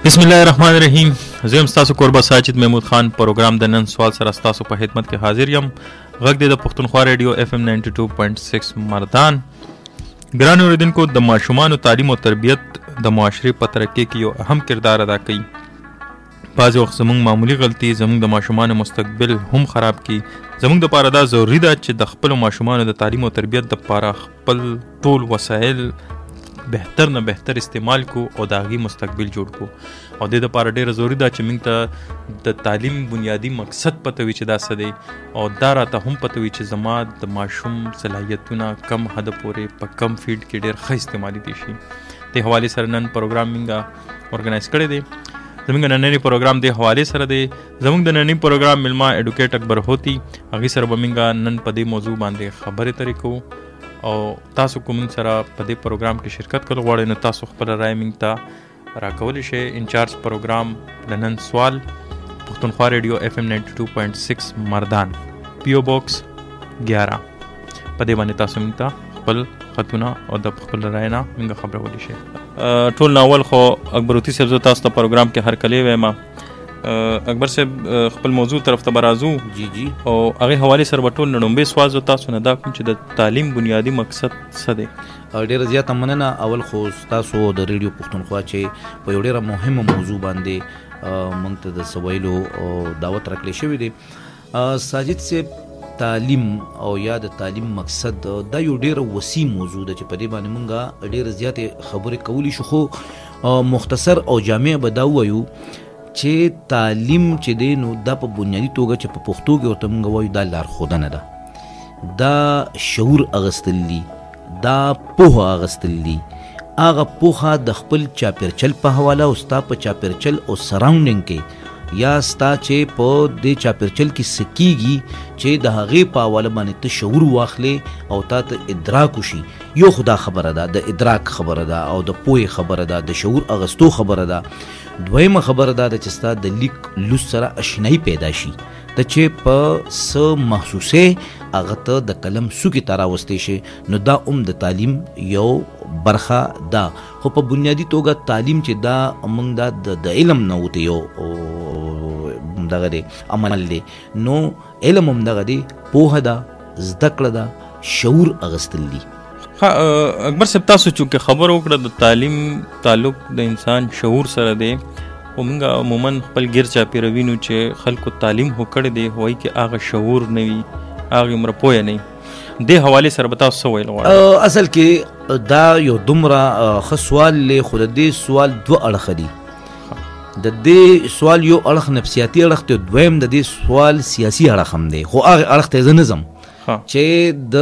بسم الله الرحمن الرحیم. زه ستاسو کوربه ساجد محمود خان پروګرام د نن سوال سره ستاسو په خدمت کې حاضر یم. غږ د پښتونخوا ریډیو FM 92.6 مردان. ګران اوریدونکو، د ماشومانو تعلیم او تربیت د معاشري په ترقۍ کې یو اهم کردار ادا کوي. بعضې وخت زموږ معمولي غلطي زموږ د ماشومانو مستقبل هم خراب کړي. زموږ دپاره دا ضروري ده چې د خپلو ماشومانو د تعلیم او تربیت دپاره خپل ټول وسایل بهتر نه بهتر استعمال کو او د هغې مستقبل جوړ کو. او د دې دپاره ډېره ضروري ده چې موږ ته د تعلیم بنیادي مقصد پته وي چې دا څه دی، او دا راته هم پته وي چې زما د ماشوم صلاحیتونه کم حده پورې په کم فیلډ کې ډېر ښه استعمالي دي شي. دې حوالې سره نن پروګرام موږ ارګنایز کړی دی. زموږ نننی پروګرام دې حوالې سره دی. زموږ د نننی پروګرام ملما ایډوکیټ اکبر هوتی، هغې سره به موږ نن په دې موضوع باندې خبرې ترې کوو. او تاسو کوم سره په دې پروګرام کې شرکت کول غواړئ نو تاسو خپل رای موږ ته راکولی شئ. انچارج پروګرام د نن سوال، پښتونخوا ریډیو FM 92.6 مردان، PO بوکس 11. په دې باندې تاسو موږ ته خپل خطونه او د خپل رای نه موږ خبرولی شئ. ټول ناول خو اکبر هوتی صاحب زه تاسو ته پروګرام کې هرکلی وایم. اکبر صاحب خپل موضوع طرف ته به راځو. جی او هغې حوالې سره به ټول لومړی سوال زه تاسو نه دا کوم چې د تعلیم بنیادي مقصد څه دی؟ ډېره زیاته مننه. اول خو تاسو د ریډیو پښتونخوا چې په یو ډېره مهمه موضوع باندې موږ ته د څه ویلو دعوت راکړی شوی دی. ساجد صاحب، تعلیم او یا د تعلیم مقصد دا یو ډېره وسیع موضوع ده چې په دې باندې موږ ډېره زیاتې خبرې کولی شو، خو مختصر او جامع به دا ووایو چې تعلیم چې دی نو دا په بنیادي توګه چې په پښتو کې ورته موږ وایو دا لارښودنه ده، دا شعور اغستل دي، دا پوهه اغستل دي. هغه پوهه د خپل چاپیرچل په حواله او ستا په چاپیرچل او سراونډینګ کې یا ستا چې په دې چاپیرچل کې څه کېږي چې د هغې په حواله باندې ته شعور واخلې او تا ته ادراک وشي. یو خو دا خبره ده، د ادراک خبره ده او د پوهې خبره ده، د شعور اغستو خبره ده. دویمه خبره دا ده چې ستا د لیک لوست سره اشنایي پیدا شي، ته چې په څه محسوسې هغه ته د قلم څوکې ته راوستی شي. نو دا د تعلیم یو برخه ده. خو په بنیادي توګه تعلیم چې دا موږ دا د علم نه وته یو دغه دی عمل دی، نو علم هم دغه دی، پوهه ده، زده کړه ده، شعور اغستل دي. اکبر صاحب، تاسو چونکې خبر وکړه د تعلیم تعلق د انسان شعور سره دی، خو موږ عموما خپل ګیر چاپېره وینو چې خلکو تعلیم خو کړی دی، هوایي کې هغه شعور نه وي، هغې عمره پوهه نه وي. دې حوالې سره به تاسو څه ویل غواړئ؟ اصل کې دا یو دومره ښه سوال دی، خو د دې سوال دوه اړخه دي. د دې سوال یو اړخ نفسیاتي اړخ دی، دویم د دې سوال سیاسي اړخ هم دی. خو هغه اړخ ته زه نه ځم چې د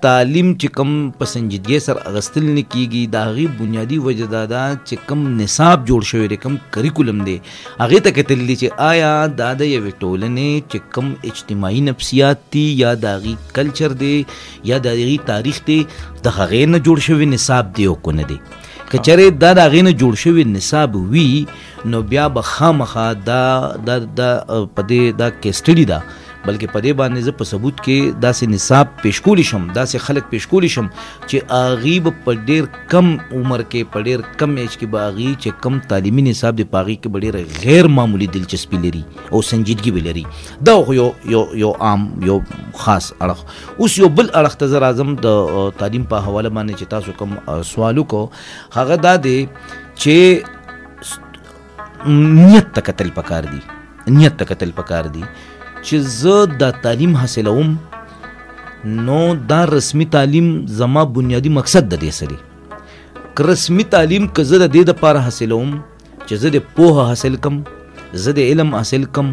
تعلیم چې کوم په سنجیدګۍ سره اغستل نه کېږي، د هغې بنیادي وجه دا ده چې کوم نصاب جوړ شوی دی، کوم کریکولم دی، هغې ته کتل دي چې آیا دا د یوې ټولنې چې کوم اجتماعي نفسیات دي یا د هغې کلچر دی یا د هغې تاریخ دی، د هغې نه جوړ شوی نصاب دی او که نه دی. که چېرې دا د هغې نه جوړ شوی نصاب وي نو بیا به خامخا دا په دې دا کیسټډي ده، بلکې په دې باندې زه په ثبوت کې داسې نصاب پیش کولی شم، داسې خلک پیش کولی شم چې هغوی به په ډېر کم عمر کې، په ډېر کم ایج کې به هغوی چې کم تعلیمي نصاب دی په هغوی کې به ډېره غیر معمولي دلچسپي لري او سنجیدګي به لري. دا خو یو عام یو خاص اړخ. اوس یو بل اړخ ته زه راځم د تعلیم په حواله باندې چې تاسو کوم سوال وکړو، هغه دا دی چې نیت ته کتل پکار دي. نیت ته کتل پکار دي چې زه دا تعلیم حاصلوم نو دا رسمی تعلیم زما بنیادی مقصد د دې څه دی. که رسمی تعلیم که زه د دې دپاره حاصلوم چې زه د پوهه حاصل کم، زه د علم حاصل کم،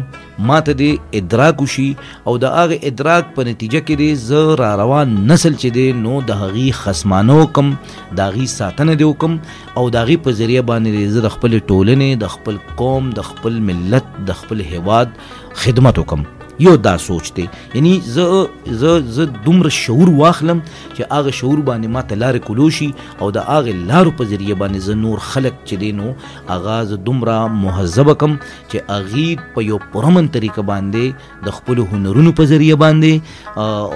ما ته د ادراک وشي او د هغې ادراک په نتیجه کې دی زه را روان نسل چې دی نو د هغې خصمانه وکم، د هغې ساتنه دی وکم او د هغې په ذریعه باندې زه د خپلې ټولنې، د خپل قوم، د خپل ملت، د خپل هیواد خدمت وکم. یو دا سوچ دی. یعنی زه دومره شعور واخلم چې هغه شعور باندې ما ته لارې کولو شي او د هغې لارو په ذریعه باندې زه نور خلک چې دی نو هغه زه دومره مهذبه کم چې هغې په یو پرامن طریقه باندې د خپلو هنرونو په ذریعه باندې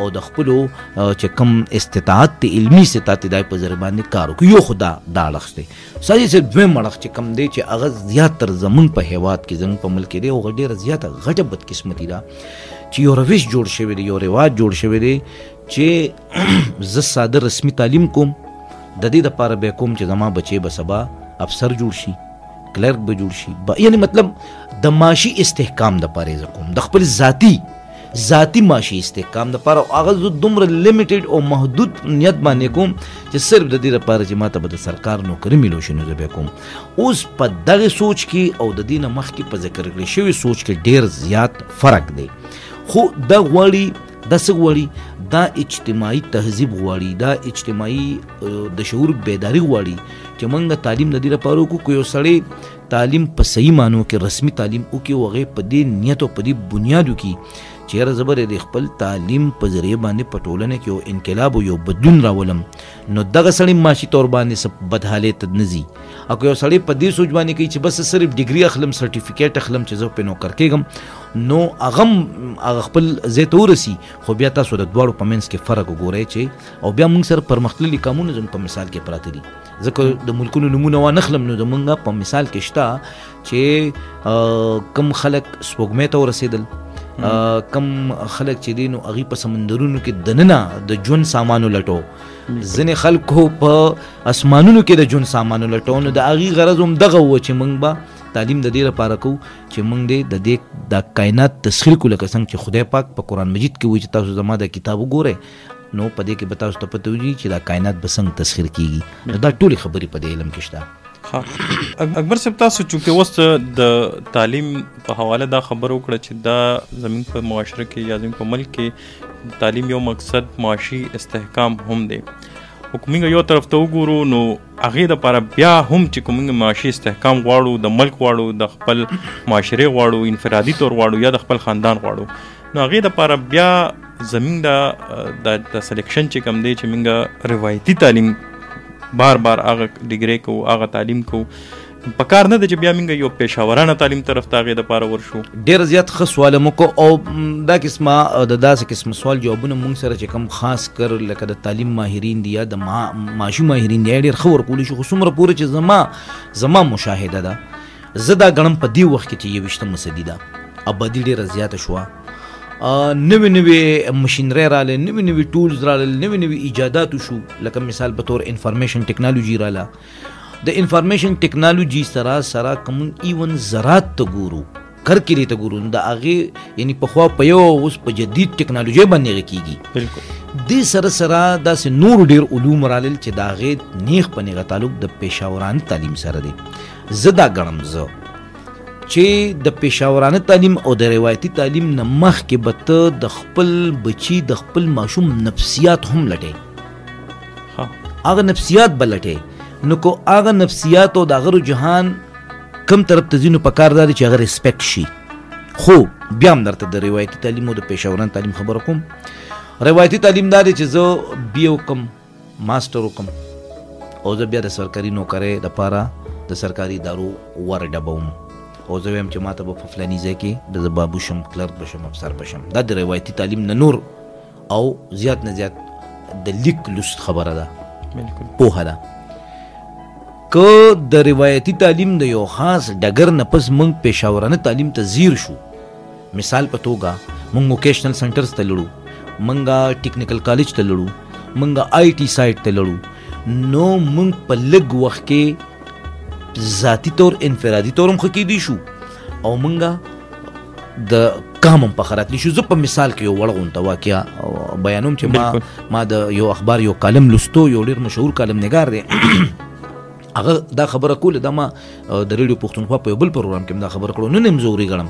او د خپلو چې کم استطاعت دی علمي استطاعت دی په ذریعه باندې کار وکړو. یو خو دا اړخ دی. ساجي صاحب دویم اړخ چې کم دی چې هغه زیات تر زمونږ په هیواد کې زمونږ په ملک کې دی هغه ډېره زیاته غټه بدقسمتي ده چې یو روش جوړ شوی دی، یو رواج جوړ شوی دی چې زه ساده رسمي تعلیم کوم، د دې دپاره به کوم چې زما بچی به سبا افسر جوړ شي، کلرک به جوړ شي، یعنی مطلب د معاشي استحکام دپاره زه کوم، د خپل ذاتی معاشي استحکام دپاره. هغه زه دومره لیمیټډ او محدود نیت باندې کوم چې صرف د دې دپاره چې ما ته به د سرکار نوکري میلو شي نو زه به کوم. اوس په دغه سوچ کې او د دې نه مخکې په ذکر کړی شوي سوچ کې ډېر زیات فرق دی. خو دا غواړي دا څه غواړي، دا اجتماعي تهذیب غواړي، دا اجتماعي د شعور بیداری غواړي چې موږ تعلیم د دې لپاره وکړو که یو سړی تعلیم په صحیح معنو کې رسمي تعلیم وکړي او هغې په دې نیت او په دې بنیاد وکړي چې یاره زه به د خپل تعلیم په ذریعه باندې په ټولنه کې یو انقلاب او یو بدلون راولم، نو دغه سړی معاشي طور باندې څه بدحالۍ ته نه ځي. او که یو سړی په دې سوچ باندې کوي چې بس صرف ډیګري اخلم، سرټیفیکیټ اخلم چې زه پرې نوکر کېږم، نو هغه خپل ځای ته ورسي. خو بیا تاسو د دواړو په منځ کې فرق وګورئ چې او بیا موږ سره پرمختللي قامونه زموږ په مثال کې پراته دي. ځکه د ملکونو نومونه وانخلم نو زموږ په مثال کې شته چې کم خلک سپوږمۍ ته ورسېدل، کم خلک چې دي نو هغوی په سمندرونو کې دننه د ژوند سامانو لټو، ځینې خلکو په اسمانونو کې د ژوند سامانو لټو. نو د هغې غرض هم دغه و چې موږ به تعلیم د دې لپاره کوو چې موږ د کائنات تسخیر کړو، لکه څنګه چې خدای پاک په قرآن مجید کې وایي چې تاسو زما د کتاب وګورئ نو په دې کې به تاسو ته پته وي چې دا کائنات به څنګه تسخیر کیږي. نو دا ټولې خبرې په دې علم کې شته. اکبر صاحب تاسو چونکې اوس د تعلیم په حواله دا خبره وکړه چې دا زموږ په معاشره کې یا زموږ په ملک کې تعلیم یو مقصد معاشي استحکام هم دی، خو که موږ یو طرف ته وګورو نو هغې دپاره بیا هم چې که موږ معاشي استحکام غواړو، د ملک غواړو، د خپل معاشرې غواړو، انفرادي طور غواړو یا د خپل خاندان غواړو، نو هغې دپاره بیا زموږ د سلیکشن چې کوم دی چې موږ روایتي تعلیم بار هغه ډیګري کو، هغه تعلیم کو، په کار نه ده چې بیا موږ یو پیشاورانه تعلیم طرف ته هغې دپاره ورشو. ډېر زیات ښه سوال مو کو او دا قسمه د داسې قسم سوال جوابونه موږ سره چې کوم خاص کر لکه د تعلیم ماهرین دي یا د معاشي ماهرین دي ډېر ښه ورکولی شي. خو څومره پورې چې زما مشاهده ده زه دا ګڼم په دې وخت کې چې 21مه صدي ده، ابادي ډېره زیاته شوه، نوې مشینری راله، نوې ټولز راله، نوې ایجادات شو، لکه مثال په طور انفارمیشن ټیکنالوژي راله. د انفارمیشن ټیکنالوژي سره کوم ایون زراعت ته ګورو، کرکرې ته ګورو، د هغې یعنی پخوا په یو اوس په جدید ټیکنالوژي باندې هغه کېږي. بالکل دې سره داسې نور ډېر علوم رالل چې د هغې نیغ په نیغه تعلق د پیشاورانه تعلیم سره دی. زه دا ګڼم چې د پیشاورانه تعلیم او د روایتي تعلیم نه مخکې به ته د خپل بچي د خپل ماشوم نفسیات هم لټې، هغه نفسیات به لټې، نو کو هغه نفسیات او د هغه رجحان کم طرف ته ځي نو پکار دا دی چې هغه ریسپیکټ شي. خو بیا هم درته د روایتي تعلیم او د پیشاورانه تعلیم خبره کوم. روایتي تعلیم دا دی چې زه بی وکم، ماسټر وکم او زه بیا د سرکاري نوکرۍ دپاره د سرکاري ادارو ورډبوم او زه وایم چې ما ته به په فلاني ځای کې د بابو شم، کلرک به شم، افسر به شم. دا د روایتي تعلیم نه نور او زیات نه زیات د لیک لوست خبره ده، پوهه ده. که د روایتي تعلیم د یو خاص ډګر نه پس موږ پیشاورانه تعلیم ته ځیر شو، مثال په توګه موږ ووکیشنل سنټرز ته لړو، موږ ټیکنیکل کالج ته لړو، موږ آی ټي سایټ ته لړو، نو موږ په لږ وخت کې ذاتی طور انفرادي طور هم ښه کېدی شو او موږ د کام هم پخه راتلی شو. زه په مثال کې یو وړ غونته واقعه بیانوم چې ما د یو اخبار یو کالم لوستو، یو ډېر مشهور کالم نګار دی، هغه دا خبره کوله، دا ما د ریډیو پښتونخوا په یو بل پروګرام کې دا خبره کړو، نن هم زه ورېږړم.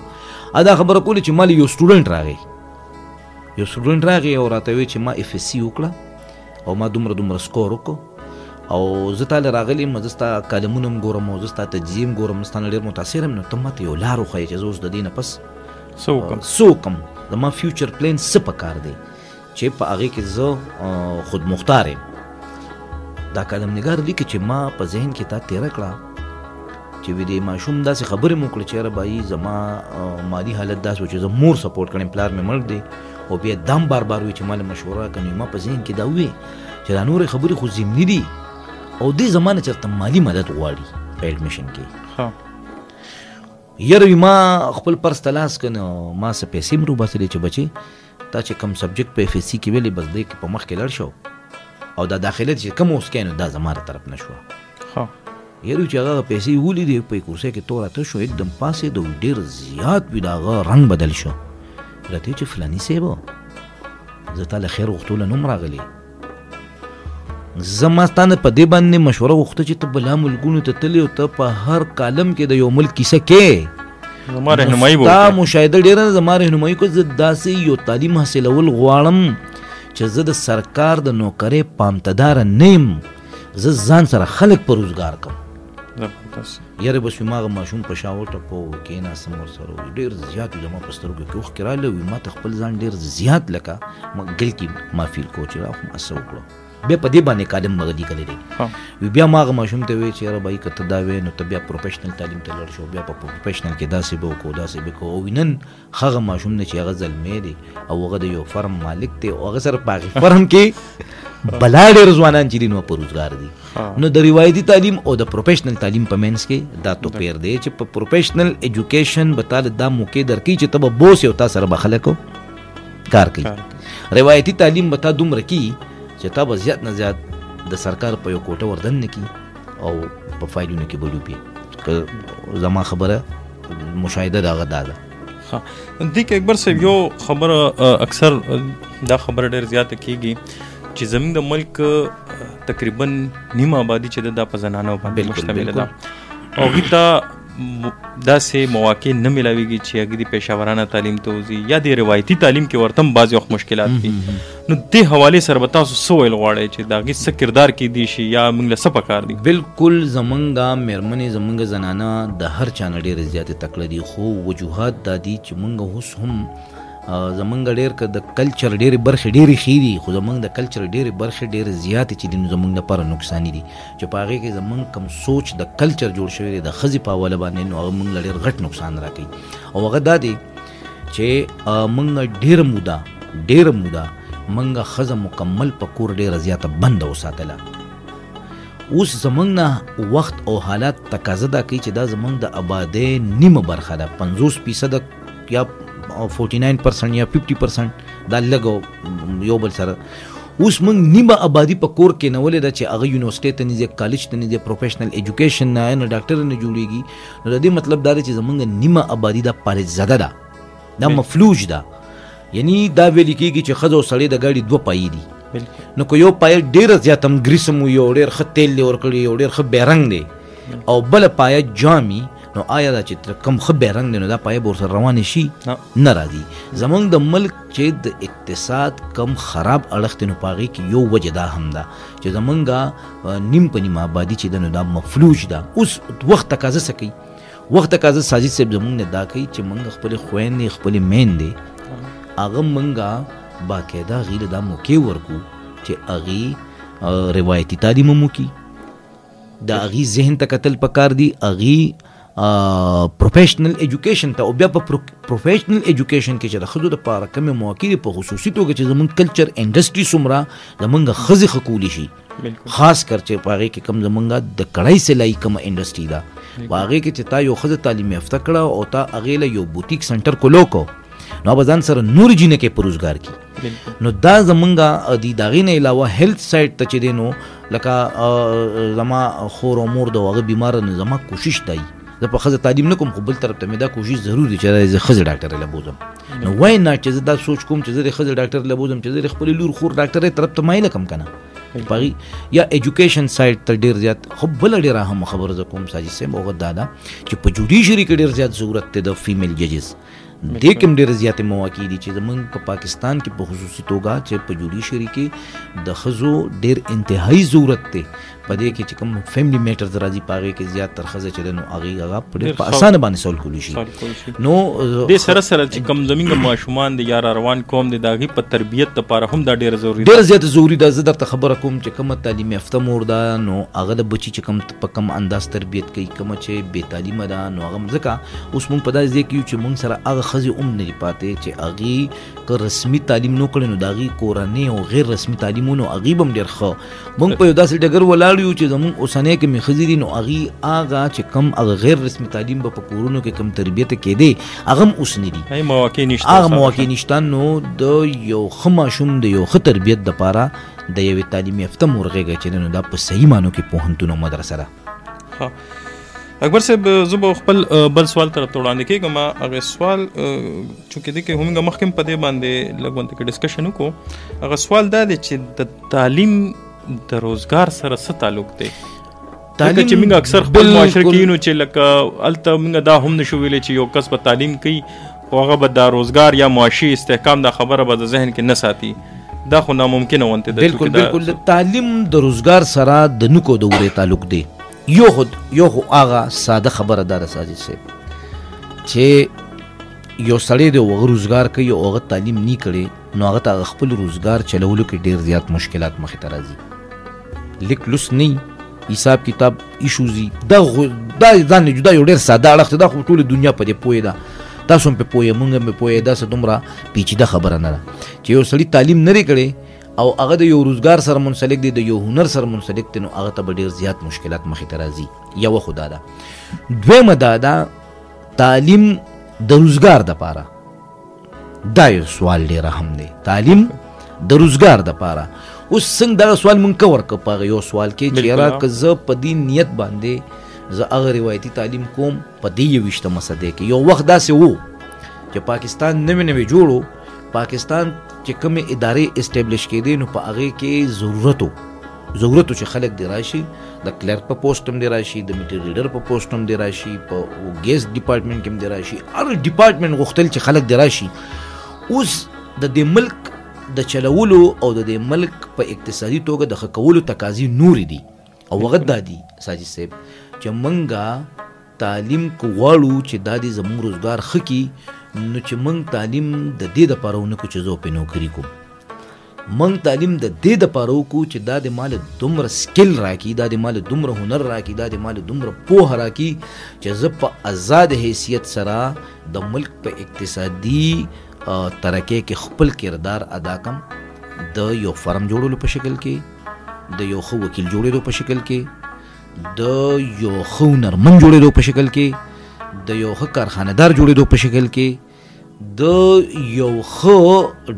دا خبره کوله چې مالې یو سټوډنټ راغی او راته وی چې ما اف اس سی وکړه او ما دومره سکور وکړو او زه تاله راغلی یم، زه ستا کالمونه هم ګورم او زه ستا تجزیې هم ګورم، ستا نه ډېر متاثر یم، نو ته ماته یو لار وښیې چې زه اوس د دې نه پس څه وکړم. زما فیوچر پلان څه پکار دی چې په هغې کې زه خود مختار یم. دا کالمنګار لیکي چې ما په ذهن کې تا تېره کړه چې وي دې ماشوم داسې خبرې مو کړه چې یاره بایي زما مالي حالت داسې و چې زه مور سپورټ کړم، پلار مې مړ دی، او بیا دام بار بار وي چې ما له مشوره راکړه. نو ما په ذهن کې دا ووې چې دا نورې خبرې خو ضمني دي او دې زما نه چېرته مالي مدد غواړي په ایډمیشن کې. یاره وي ما خپل پرس ته لاس که نو ما څه پیسې م روباسلې چې بچې تا چې کوم سبجیکټ په اف ایس سی کې ویلې بس دې کې په مخ کې لړ شو او دا داخله چې کوم اوس کې نو دا زما طرف نه شوه. یاره چې هغه پیسې ولیدې په کورسۍ کې تو راته شو एकदम پاسېد او ډېر زیات وي د هغه رنګ بدل شو. راته چې فلاني صاحب زه تا له خیر غوښتو له نوم راغلی، زما ستا نه په دې باندې مشوره غوښته چې ته بلا ملکونو ته تللی او ته په هر کالم کې د یو ملک کیسه کې زما رهنمایي به ستا مشاهده ډېره زما رهنمایي کو. زه داسې یو تعلیم حاصلول غواړم چې زه د سرکار د نوکرۍ پامتداره نه یم، زه ځان سره خلک په روزګار کړم. یاره بس وي ما هغه ماشوم په شا وټپو کېناستم ورسره ډېر زیات وي زما په سترګو کې اوښکې راغلې وي. ما ته خپل ځان ډېر زیات لکه ګلټي ما فیل کو چې را خو ما څه وکړو. بیا په دې باندې کالم مغه لیکلی دی. وي بیا ما هغه ماشوم ته وایي چې یاره بایي که ته دا وایې نو ته بیا پروفیشنل تعلیم ته لاړ شو، بیا په پروفیشنل کې داسې به وکړو داسې به وکړو. او نن هغه ماشوم نه چې هغه زلمی دی او هغه د یو فرم مالک دی او هغه سره په هغې فرم کې بلا ډېر ځوانان چې دي نو په روزګار دي. نو د روایتي تعلیم او د پروفیشنل تعلیم په منځ کې دا توپیر دی چې په پروفیشنل ایجوکیشن به تا دا موقع درکوي چې ته به بوس یو تا سره به خلکو کار کوي. روایتي تعلیم به تا دومره کي چې تا به زیات نه زیات د سرکار په یو کوټه وردن نه کي او په فایلونو کې به ډوبي. که زما خبره مشاهده د هغه دا ده. دې کې اکبر صاحب یو خبره اکثر دا خبره ډېر زیاته کېږي چې زموږ د ملک تقریبا نیمه آبادي چې ده دا په زنانو باندې مشتمله ده او هغوی ته داسې مواقع نه میلاویږي چې هغوی د پیشاورانه تعلیم ته وځي یا د روایتي تعلیم کې ورته هم بعضې وخت مشکلات دي. نو دې حوالې سره به تاسو څه ویل غواړئ چې د هغوی څه کردار کیدی شي یا موږ له څه پکار دي؟ بالکل زمونږ مېرمنې زمونږ زنانه د هر چا نه ډېرې زیاتې تکړه دي، خو وجوهات دا دي چې موږ اوس هم زمونږ ډېر که د کلچر ډېرې برخې ډېرې ښې دي خو زمونږ د کلچر ډېرې برخې ډېرې زیاتې چې دي نو زمونږ لپاره نقصاني دي چې په هغې کې زمونږ کم سوچ د کلچر جوړ شوی دی د ښځې په حواله باندې نو هغه موږ له ډېر غټ نقصان راکوي. او هغه دا دی چې موږ ډېره موده موږ ښځه مکمل په کور ډېره زیاته بنده وساتله. اوس زمونږ نه وخت او حالات تقاضا دا کوي چې دا زمونږ د آبادۍ نیمه برخه ده، 50% یا 49% یا 50% دا لګو یو بل سره. اوس موږ نیمه آبادي په کور کې نولې ده چې هغه یونیورسټۍ ته نه ځي، کالج ته نه ځي، پروفیشنل ایجوکیشن نه ډاکټر نه جوړېږي. نو د دې مطلب دا دی چې زموږ نیمه آبادي دا پارې زده ده، دا مفلوج ده. یعنی دا ویل کېږي چې ښځه او سړی د ګاډي 2 پایې دي. نو که یو پایه ډېره زیات هم ګریسم وي او ډېر ښه تیل دی ورکړي او ډېر ښه بیرنګ دی او بله پایه جامي نو آیا دا چې کم ښه بیرنګ دی نو دا پایه به ورسره روانې شي نه راځي. زمونږ د ملک چې د اقتصاد کم خراب اړخ دی نو په هغې کې یو وجه دا هم ده چې زمونږ نیم په نیمه آبادي چې ده نو دا مفلوج ده. اوس وخت تقاضا څه کوي؟ وخت تقاضا ساجد صاحب زمونږ نه دا کوي چې مونږ خپلې خویندې خپلې میندې هغه مونږ باقاعده هغې له دا موقع ورکو چې هغې روایتي تعلیم هم وکړي، د هغې ذهن ته کتل پکار دي، هغې پروفیشنل ایجوکیشن ته او بیا په پروفیشنل ایجوکیشن کې چې د ښځو دپاره کومې مواقع دي په خصوصي توګه چې زمونږ کلچر انډسټري څومره زمونږ ښځې ښه کولی شي، خاص کر چې په هغې کې کوم زمونږ د کړۍ سلایي کومه انډسټري ده په هغې کې چې تا یو ښځه تعلیم یافته کړه او تا هغې له یو بوتیک سنټر کولو کو نو به ځان سره نور جینکې په روزګار کې. نو دا زمونږ د هغې نه علاوه هیلث سایډ ته چې دی نو لکه زما خور او مور د هغه بیماره نو زما کوشش دی زه په ښځه تعلیم نه کوم خو بل طرف ته مې دا کوشش ضرور دی چې زه ښځې ډاکټرۍ له بوځم. نو وای نه چې زه دا سوچ کوم چې زه د ښځې ډاکټر له بوځم چې زه د خپلې لور خور ډاکټرۍ طرف ته مایله کم که نه پغې یا ایجوکیشن سایډ ته ډېر زیات. خو بله ډېره اهمه خبره زه کوم ساجد صاحب هغه دا ده چې په جوډیشري کې ډېر زیات ضرورت دی د فیمیل ججز. دې کې هم ډېرې زیاتې مواقع دي چې زمونږ په پاکستان کې په خصوصي توګه چې په جوډیشري کې د ښځو ډېر انتهایي ضرورت دی. په دې کې چې کوم فیملی میټرز راځي په هغې کې زیات تر ښځه چې دی نو هغې هغه په اسانه باندې سول کولی شي. نو دې سره سره چې کوم زمونږ ماشومان دي یا را روان قوم دی د هغې په تربیت دپاره هم دا ډېره ضروري ده، ډېره زیاته ضروري ده. زه درته خبره کوم چې کومه تعلیم یافته مور ده نو هغه د بچي چې کوم په کوم انداز تربیت کوي، کومه چې بې تعلیمه ده نو هغه ځکه اوس مونږ په داسې ځای کې یو چې مونږ سره هغه ښځې هم نه دي پاتې چې هغې که رسمي تعلیم نه کړی نو د هغې کورنۍ او غیر رسمي تعلیمونو هغې به هم ډېر ښه. مونږ په یو داسې ډګر ولاړ یو چې زمونږ اوسنۍ کومې ښځې دي نو هغې هغه چې کوم هغه غیر رسمي تعلیم به په کورونو کې کوم تربیت کېدی هغه هم اوس نه دي، هغه مواقع نشته. نو د یو ښه ماشوم د یو ښه تربیت دپاره د یوې تعلیم یافته مور غېږه چې نو دا په صحیح معنو کې پوهنتون او مدرسه ده. اکبر صاحب زه به خپل بل سوال طرف ته وړاندې کېږم. هغه سوال چونکې دی کې همغه مخکې هم په دې باندې لږ غونډه کې ډسکشن وکړو. هغه سوال دا دی چې د تعلیم د روزګار سره څه تعلق دی؟ تعلیم چې موږ اکثر خپل معاشره کې نو چې لکه هلته موږ دا هم نشو ویلی چې یو کس په تعلیم کوي خو هغه به دا روزګار یا معاشي استحکام دا خبره به د ذهن کې نه ساتي، دا خو ناممکنه ونته ده. بالکل تعلیم د روزګار سره د نکو د ورې تعلق دی. یو خو هغه ساده خبره ده ساجد صاحب چې یو سړی دی هغه روزګار کوي او هغه تعلیم نه کړي نو هغه ته خپل روزګار چلولو کې ډېر زیات مشکلات مخې ته راځي. لیک لوس نه حساب کتاب ایشوزي دا ځان نه جدا یو ډېر ساده اړخ ده خو ټوله دنیا په دې پوهې ده، تاسو هم په پوهې مونږ هم په پوهې. داسې دومره پیچیده خبره نه ده چې یو سړي تعلیم نه کړي او هغه د یو روزګار سره منسلک دی، د یو هنر سره منسلک دی نو هغه ته به ډېر زیات مشکلات مخې ته راځي. یوه خو دا ده. دویمه دا ده تعلیم د روزګار دپاره، دا یو سوال ډېر اهم دی. تعلیم د روزګار دپاره اوس څنګه دغه سوال مونږ کور که په هغه یو سوال کې چې یاره که زه په دې نیت باندې زه هغه روایتي تعلیم کوم په دې 21مه صدۍ کې. یو وخت داسې و چې پاکستان نوې جوړو، پاکستان چې کومې ادارې اسټیبلش کېدې نو په هغې کې ضرورت چې خلک دی راشي، د کلرک په پوسټ هم دی راشي، د میټر ریډر په پوسټ هم دی راشي، په ګیس ډپارټمنټ کې هم دی راشي، هر ډپارټمنټ غوښتل چې خلک دی راشي. اوس د دې ملک د چلولو او د دې ملک په اقتصادي توګه د ښه کولو تقاضي نورې دي او هغه دا دي ساجد صاحب چې موږ تعلیم کو غواړو چې دا دې زموږ روزګار ښه کړي نو چې موږ تعلیم د دې دپاره ونه کړو چې زه پرې نوکري کوم، موږ تعلیم د دې دپاره وکړو چې دا د مال دومره سکل راکړي، دا د مال دومره هنر راکړي، دا د مال دومره پوهه راکړي چې زه په آزاد حیثیت سره د ملک په اقتصادي ترقی کې خپل کردار ادا کم، د یو فرم جوړولو په شکل کې، د یو ښه وکیل جوړېدو په شکل کې، د یو ښه هنرمند جوړېدو په شکل کې، د یو ښه کارخانهدار جوړېدو په شکل کې، د یو ښه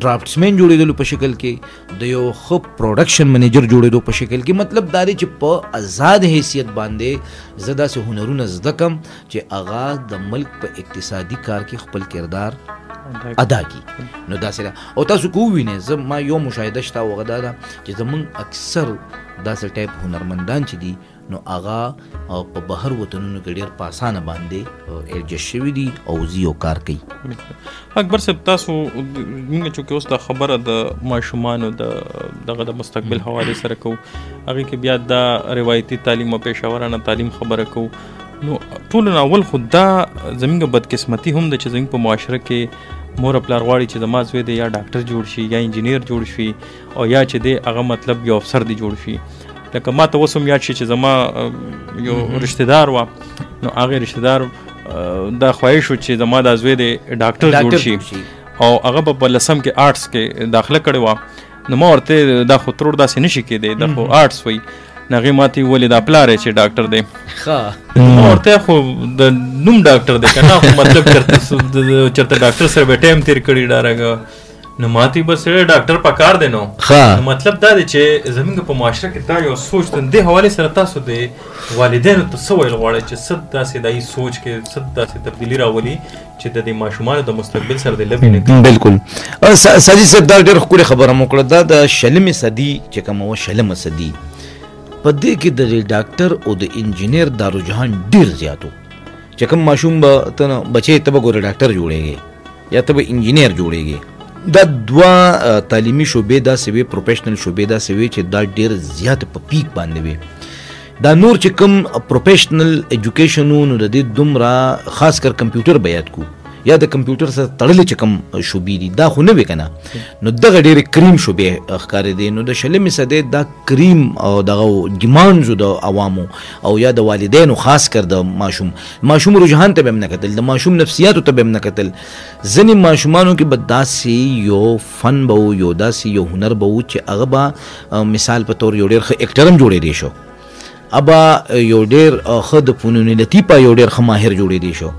ډرافټسمین جوړېدلو په شکل کې، د یو ښه پروډکشن منیجر جوړېدو په شکل کې. مطلب دا دی چې په آزاد حیثیت باندې زه داسې هنرونه زده کم چې هغه د ملک په اقتصادي کار کې خپل کردار ادا کی. نو داسې ده او تاسو کو وینئ زه ما یو مشاهده شته او هغه دا ده چې زمونږ اکثر داسې ټایپ هنرمندان چې دي نو هغه په بهر وطنونو کې ډېر په اسانه باندې ایډجسټ شوي دي او ځي او کار کوي. اکبر صاحب تاسو موږ چې اوس دا خبره د ماشومانو دغه د مستقبل حوالې سره کوو هغې کې بیا دا روایتي تعلیم او پیشورانه تعلیم خبره کوو نو ټول نه اول خو دا زموږ بدقسمتي هم ده چې زموږ په معاشره کې مور پلار غواړي چې زما زوی دی یا ډاکټر جوړ شي یا انجینیر جوړ شي او یا چې دی هغه مطلب یو افسر دی جوړ شي. لکه ما ته اوس هم یاد شي چې زما یو رشته دار وه نو هغې رشته دار دا خواهش و چې زما دا زوی دی ډاکټر جوړ شي او هغه به په 10م کې آرټس کې داخله کړې وه نو ما ورته دا خو ترور داسې نشي کېدی دا خو آرټس وی نغې ماتې ولې دا پلار یې چې ډاکټر دی ما ورته خو د نوم ډاکټر دی که نه خو مطلب چېرته ډاکټر سره به ټایم تېر کړي ډارګه نو ماتې بس ډاکټر پکار دی نو مطلب دا دی چې زموږ په معاشره کې دا یو سوچ د دې حوالې سره تاسو د والدینو ته څه ویل غواړئ چې څه داسې دا سوچ کې څه داسې تبدیلي راولي چې د دې ماشومانو د مستقبل سره د لبې نه کوي. بالکل ساجد صاحب دا ډېر ښکلې خبره مو کړه. دا د 20مې صدي چې کومه وه 20مه صدي په دې کې د ډاکټر او د انجینیر دا رجحان ډېر زیات و چې کوم ماشوم به ته بچی ته به ګوره ډاکټر جوړېږي یا ته به انجینیر جوړېږي. دا دوه تعلیمي شعبې داسې وې پروفیشنل شعبې داسې وې چې دا ډېر زیات په پیک باندې وې دا نور چې کوم پروفیشنل ایجوکیشن نو د دې دومره خاص کر کمپیوټر به یاد کو یا د کمپیوټر سره تړلې چې کوم شوبې دي دا خو نه وي کنه نو دغه ډېرې کریم شوبې ښکارې دي نو د شلمې صدې دا کریم او دغه ډیمانډز د عوامو او یا د والدینو خاص کر د ماشوم رجحان ته به هم نه کتل د ماشوم نفسیاتو ته به هم نه کتل ځینې ماشومانو کې به داسې یو فن به و یو داسې یو هنر به و چې هغه به مثال په طور یو ډېر ښه اکټر هم جوړېدی شو ابا یو ډېر ښه د فنون لطیفه یو ډېر ښه ماهر جوړېدی شو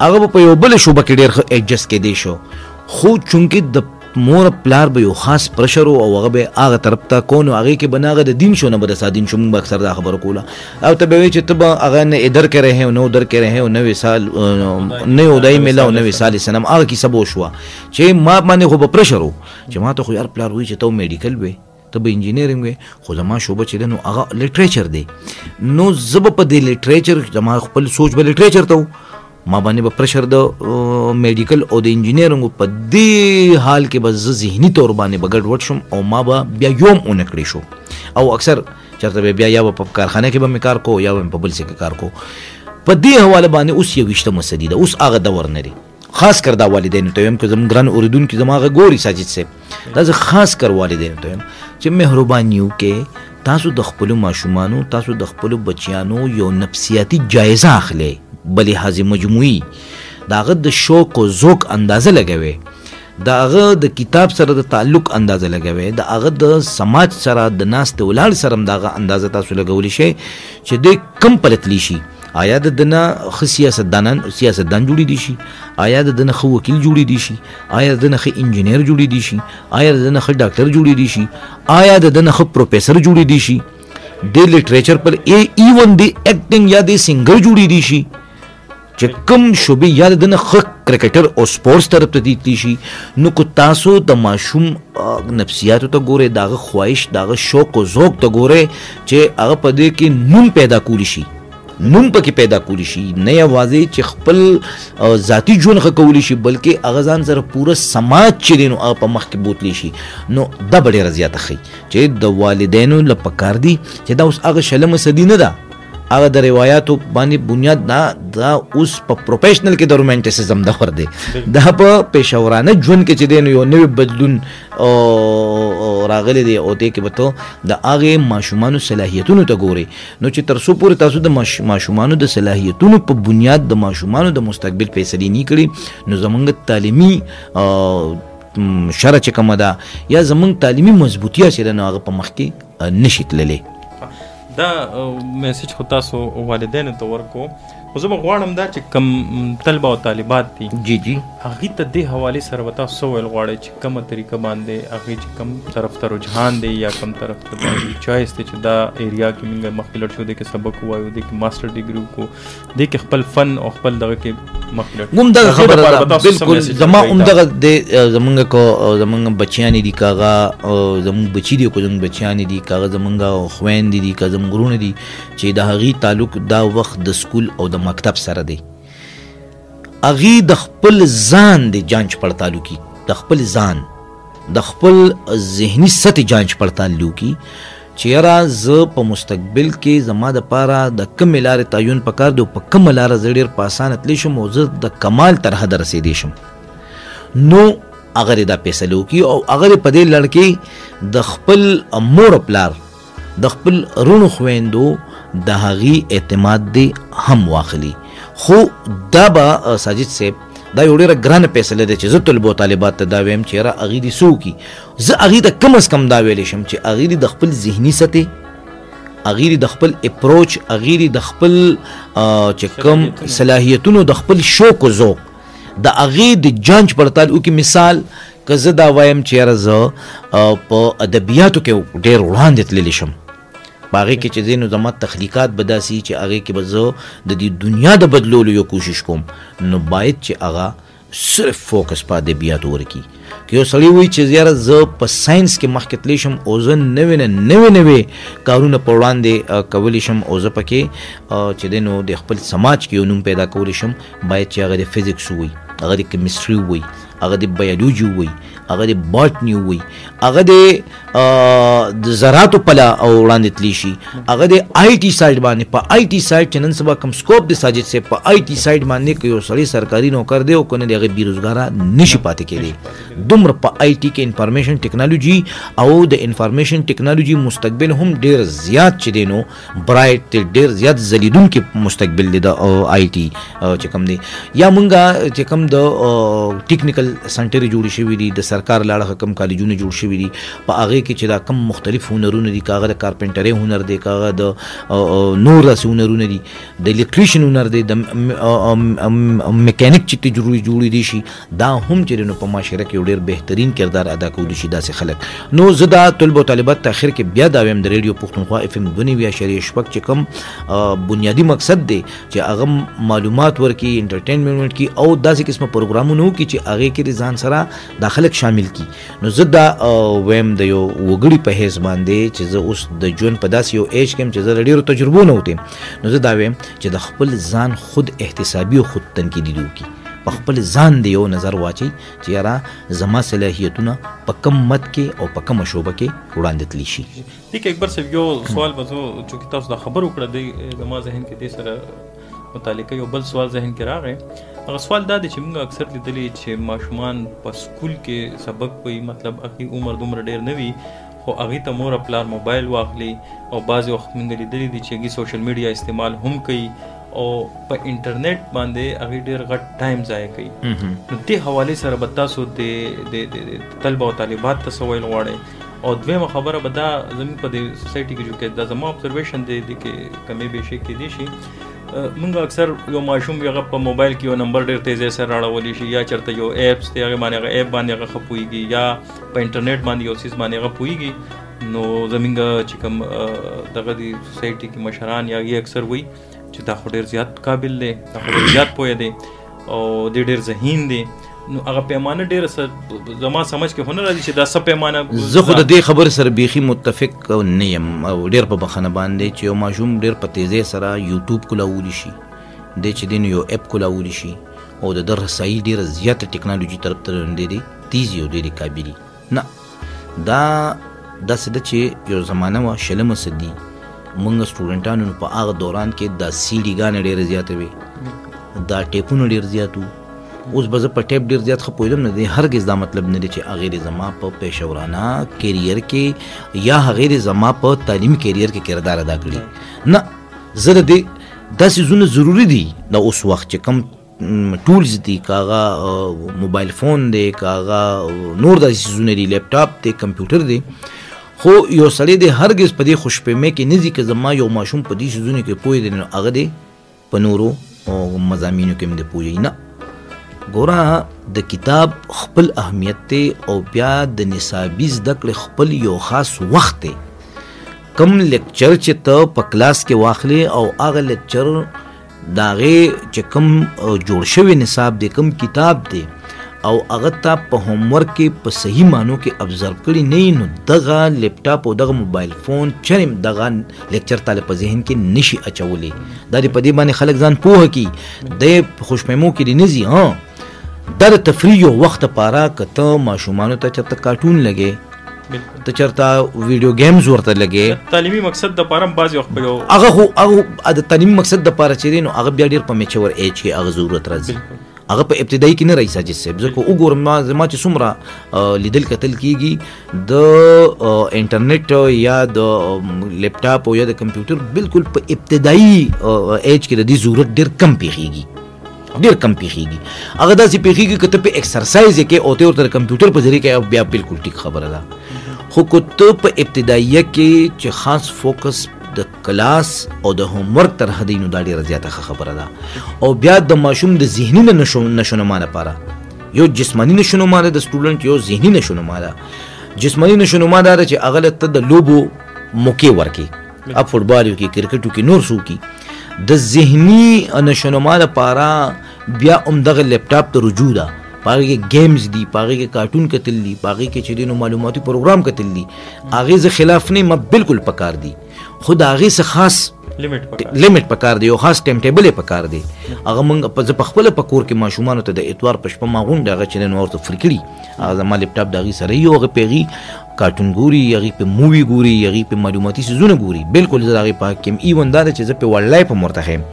هغه په یو بل شوبه کې ډېر ښه ایډجسټ کېدی شو خو چونکې د مور پلار به یو خاص پرشر او هغه به هغه طرف ته کو نو هغې کې به نه هغه د دین شو نه به د سادین شو موږ به اکثر دا خبره کوله او ته به وایي چې ته به هغه نه ادھر کې رہے نو ادھر کې رہے نوې سال نوې ودایي میله او نوې سال سنم هغه کیسه به وشوه چې ما باندې خو به پرشر و چې ما ته خو یار پلار وایي چې ته میډیکل وې ته به انجینیرینګ وې خو زما شوبه چې دی نو هغه لیټریچر دی نو زه به په دې لیټریچر زما خپل سوچ به لیټریچر ته ما باندې به پرشر د میډیکل او د انجینیرینګ په دې حال کې به زه ذهني طور باندې به ګډوډ شم او ما به بیا یوم ونه کړی شو او اکثر چېرته به بیا یا به په کارخانه کې به مې کار کو یا به مې په بل څه کې کار کو په دې حواله باندې اوس 21مه صدي ده اوس هغه دور نه دی خاص کر دا والدینو ته وایم که زموږ ګران اورېدونکي زما هغه ګوري ساجد صاحب دا زه خاص کر والدینو ته وایم چې مهرباني وکړئ تاسو د خپلو ماشومانو تاسو د خپلو بچیانو یو نفسیاتي جایزه اخلئ بلې هغې مجموعي د هغه د شوق او ذوق اندازه لګوئ د هغه د کتاب سره د تعلق اندازه لګوئ د هغه د سماج سره د ناستې ولاړ سره هم د هغه اندازه تاسو لګولی شئ چې دی کم پلتلی شي آیا د دنه ښه سیاستدان جوړېدی شي آیا د دنه ښه وکیل جوړېدی شي آیا د دنه ښه انجینیر جوړېدی شي آیا د دنه ښه ډاکټر جوړېدی شي آیا د دنه ښه پروفیسر جوړېدی شي د لیټریچر پر ایون د ایکټینګ یا د سنگر جوړېدی شي چې کوم شوبې یا د نه ښه کرکټر او سپورټس طرف ته تللی شي نو که تاسو د ماشوم نفسیاتو ته ګورئ د هغه خواهش د هغه شوق او ذوق ته ګورئ چې هغه په دې کې نوم پیدا کولی شي نوم پکې پیدا کولی شي نه یوازې چې خپل ذاتي ژوند ښه کولی شي بلکې هغه ځان سره پوره سماج چې دی نو هغه په مخکې بوتلی شي نو دا به ډېره زیاته ښیي چې د والدینو له پکار دي چې دا اوس هغه شلمه صدي نه ده هغه د روایاتو باندې بنیاد دا اوس په پروفیشنل کې د رومانټیسزم دور دی دا په پیشورانه ژوند کې چې دی نو یو نوی بدلون راغلی دی او دې کې به ته د هغې ماشومانو صلاحیتونو ته ګورئ نو چې تر څو پورې تاسو د ماشومانو د صلاحیتونو په بنیاد د ماشومانو د مستقبل فیصلې نه کړي نو زموږ تعلیمي شرع چې کومه ده یا زموږ تعلیمي مضبوطیه چې ده نو هغه په مخ کې نشي تللی دا میسج خو تاسو والدینو ته ورکو خو زه به غواړم دا چې کم طلبه او طالبات دي جی هغې ته دې حوالې سره به تاسو څه ویل غواړئ چې کومه طریقه باندې هغې چې کوم طرف ته رجحان دی یا کوم طرف ته باندې چوایس دی چې دا ایریا کې موږ مخکې لړ شو دې کې سبق ووایو دې کې ماسټر ډیګري وکړو دې کې خپل فن او خپل دغه کې مخکې لړ همدغه خبره ده بالکل زما همدغه دی زموږ بچیانې دي که هغه زموږ بچي دي که زموږ بچیانې دي که هغه زموږ خویندې دي که زموږ وروڼه دي چې د هغې تعلق دا وخت د سکول او د مکتب سره دی هغې د خپل ځان د جانچ پړتال وکړي د خپل ځان د خپل ذهني سطح جانچ پړتال وکړي چې یاره زه په مستقبل کې زما دپاره د کومې لارې تعین پکار دی او په کومه لاره زه ډېر په اسانه تللی شم او زه د کمال تر حده رسېدی شم نو هغه دا فیصله وکړي او هغه په دې لړ کې د خپل مور پلار د خپل رونو خویندو د هغې اعتماد دی هم واخلي خو دا به ساجد صاحب دا یو ډېره ګرانه فیصله ده چې زه طلبو طالبات ته دا ویم چې یاره هغې دې څه وکړي زه هغې ته کم از کم دا ویلی شم چې هغې دې د خپل ذهني سطح هغې دې د خپل اپروچ هغې دې د خپل چې کوم صلاحیتونو د خپل شوق و ذوق د هغې د جانچ پړتال وکړي مثال که زه دا وایم چې یاره زه په ادبیاتو کې ډېر وړاندې تللی شم په هغې کې چې ځینو زما تخلیقات به داسې چې هغې کې به زه د دې دنیا د بدلولو یو کوشش کوم نو باید چې هغه صرف فوکس په ادبیاتو ورکړي که یو سړی وایي چې یاره زه په ساینس کې مخکې تللی شم او زه نوې کارونه په وړاندې کولی شم او زه پکې چې دی نو د خپل سماج کې یو نوم پیدا کولی شم باید چې هغه د فزیکس ووایي هغه د کیمستري ووایي هغه د بایولوژي وي، هغه د باټني وي، هغه د زراعتو پلا او وړاندې تلی شي، هغه د آی ټي سایډ باندې. په آی ټي سایډ چې نن سبا کوم سکوپ د ساجد سے په آی ټي سایډ باندې که یو سړی سرکاري نوکر دی او کنه دی هغه بیروزګاره نشي پاتې کېدی. دومره په آی ټي کې انفارمیشن ټیکنالوژي او د انفارمیشن ټیکنالوژي مستقبل هم ډیر زیات چې دی نو برایټ دی، ډیر زیات ځلیدونکي مستقبل دی د آی ټي چې کوم دی. یا مونږه چې کوم د ټیکنیکل سنټر جوړ شوي دي، د سرکار لاړه کم کالجونه جوړ شوي دي، په هغه کې چې دا کم مختلف هنرونه دي، کاغه د کارپنټري هنر دی، کاغه د نور داسې هنرونه دي، د الکتریشن هنر دی، د میکانیک چې جوړي دي شي، دا هم چې نو په معاشره کې ډیر بهترین کردار ادا کولی شي داسې خلک. نو زه دا طلبه او طالبات ته اخر کې بیا دا وایم د ریډیو پښتونخوا اف ام 92.6 چې کوم بنیادی مقصد دی چې هغه معلومات ورکي، انټرټینمنټ کی او داسې قسمه پروګرامونه وکړي چې هغه کې ځان سره د خلک شامل کی. نو زه دا ویم د یو وګړي په حیث باندې چې زه اوس د ژوند په داسې یو ایج کې چې زه ډېرو تجربو نه وتم، نو زه دا ویم چې د خپل ځان خود احتسابي او خود تنقیدي وکړي، په خپل ځان دی یو نظر واچي چې یاره زما صلاحیتونه په کم مد کې او په کومه شعبه کې وړاندې تللی شي. ٹھیک ہے اکبر صاحب، یو سوال به زه چونکې تاسو دا خبر وکړه دی زما ذهن کې دې سره متعلقه یو بل سوال ذهن کې راغی. هغه سوال دا دی چې موږ اکثر لیدلی چې ماشومان په سکول کې سبق کوي، مطلب هغې عمر دومره ډېر نه وي خو هغې ته مور پلار موبایل واخلي او بعضې وخت موږ لیدلی دي چې هغې سوشل میډیا استعمال هم کوي او په انټرنیټ باندې هغې ډېر غټ ټایم ضایع کوي. نو دې حوالې سره به تاسو د طلبه او طالبات ته څه ویل غواړئ؟ او دویمه خبره به دا زموږ په دې سوسایټي کې جو کې دا زما ابزرویشن دی کې کمې بیشي کېدی شي موږ اکثر یو ماشوم هغه په موبایل کې یو نمبر ډېر تیزی سره راړولی شي، یا چېرته یو ایپس دی هغې باندې هغه ایپ باندې هغه ښه پوهېږي، یا په انټرنیټ باندې یو څیز باندې هغه پوهېږي. نو زموږ چې کوم دغه د سوسایټي کې مشران یا هغې اکثر وایي چې دا خو ډېر زیات قابل دی، دا خو ډېر زیات پوهه دی او دی ډېر ذهین دی. نو هغه پیمانه ډېره زما سمجھ کې هو نه راځي چې دا څه پیمانه. زه خو د دې خبرې سره بیخي متفق نه یم او ډېر په بخښنه باندې چې یو ماشوم ډېر په تیزۍ سره یوټیوب کولاولی شي، دی چې دی نو یو اپ کولاولی شي او د ده رسایي ډېره زیاته ټیکنالوژي طرف ته ډېرې تیزې او ډېرې قابلي نه. دا داسې ده چې یو زمانه وه شلمه صدي موږ سټوډنټانو په هغه دوران کې دا سیډي ګانې ډېرې زیاتې وې، دا ټیپونه ډېر زیات وو. اوس به زه په ټیپ ډېر زیات ښه پوهېدم نه دی، هرګز دا مطلب نه دی چې هغې د زما په پیشورانه کیریر کې یا هغې د زما په تعلیمي کیریر کې کردار ادا کړي. نه، زه د دې دا څیزونه ضروري دي د اوس وخت چې کوم ټولز دي، که هغه موبایل فون دی، که هغه نور داسې څیزونه دي، لیپټاپ دی، کمپیوټر دی، خو یو سړی دی هرګز په دې خوشفهمۍ کې نه ځي که زما یو ماشوم په دې څیزونو کې پوه دی نو هغه دی په نورو مضامینو کې هم دی پوهېږي. نه، ګوره د کتاب خپل اهمیت دی او بیا د نصابي زده کړې خپل یو خاص وخت دی. کم لیکچر چې ته په کلاس کې واخلې او هغه لیکچر د هغې چې کم جوړ شوی نصاب دی، کم کتاب دی او هغه ته په هومورک کې په صحیح معنو کې ابزرو کړي نه وي، نو دغه لیپټاپ او دغه موبایل فون چرې دغه لیکچر تاله په ذهن کې نشي اچولی. دا د په دې باندې خلک ځان پوهه کړي، د خوشفهمو کې دې نه ځي. دا د تفریح یو وخت لپاره که ته ماشومانو ته چېرته کارټون لګې، ته چېرته ویډیو گیمز ورته لګې، تعلیمي مقصد دپاره هم بعضې وخت په یو هغه د تعلیمي مقصد دپاره چې دی نو هغه بیا ډېر په میچور ایج کې هغه ضرورت راځي، هغه په ابتدایي کې نه راځي. ساجد صاحب زه که وګورم زما چې څومره لیدل کتل کېږي د انټرنیټ یا د لیپټاپ او یا د کمپیوټر بالکل په ابتدایي ایج کې د دې ضرورت ډېر کم پیښېږي، ډېر کم پیښېږي. هغه داسې پیښېږي که ته په ایکسرسایز یې کې او ته ورته د کمپیوټر په ذریعه کې بیا بالکل ټیک خبره ده. خو که ته په ابتداییه کې چې خاص فوکس د کلاس او د هومورک تر حد نو دا ډېره زیاته ښه خبره ده. او بیا د ماشوم د ذهني نشونما لپاره یو جسماني نشونما ده، د سټوډنټ یو ذهني نشونما ده. جسماني نشونما دا ده چې هغه ته د لوبو موقع ورکړي، اب فوټبال وکړي، کرکټ وکړي، نور څه وکړي. د ذهني نشونما لپاره بیا همدغه لیپټاپ ته رجوع ده، په هغې کې گیمز دي، په هغې کې کارټون کتل دي، په هغې کې چې دی نو معلوماتي پروګرام کتل دي. هغې زه خلاف نه یم، بالکل پکار دي، خو د هغې څه خاص لیمټ پکار دی، یو خاص ټایم ټیبل یې پکار دی. هغه موږ په خپل په کور کې ماشومانو ته د اتوار په شپه ما غونډه هغه چې نن ورته فري کړي، هغه زما لیپټاپ د هغې سره یو، هغه په هغې کارټون ګوري، هغې په مووي ګوري، هغې په معلوماتي څیزونه ګوري. بالکل زه د هغې په حق کې ایون دا ده چې زه په وایلډ لایف هم ورته ښیم،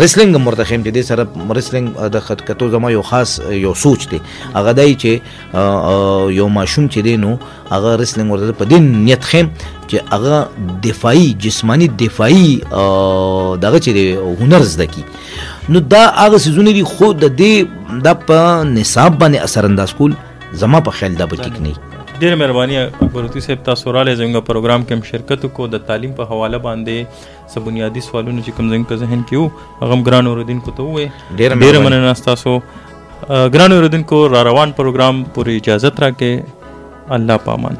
ریسلنګ هم ورته ښیم چې دې سره ریسلنګ د خط کتو زما یو خاص یو سوچ دی. هغه دی چې یو ماشوم چې دی نو هغه ریسلنګ ورته په دې نیت ښیم چې هغه دفاعي جسماني دفاعي دغه چې دی هنر زده کړي. نو دا هغه څیزونه دي، خو د دې دا په نصاب باندې اثر انداز کول زما په خیال دا به ټیک نه وي. ډېره مهرباني اکبر هوتي صاحب، تاسو راغلی زموږ پروګرام کې هم شرکت وکړو. د تعلیم په حواله باندې څه بنیادي سوالونه چې کوم زموږ په ذهن کې وو هغه هم ګرانو اورېدونکو ته ووایې. ډېره مننه ستاسو. ګرانو اورېدونکو، را روان پروګرام پورې اجازت راکړئ. الله پامان.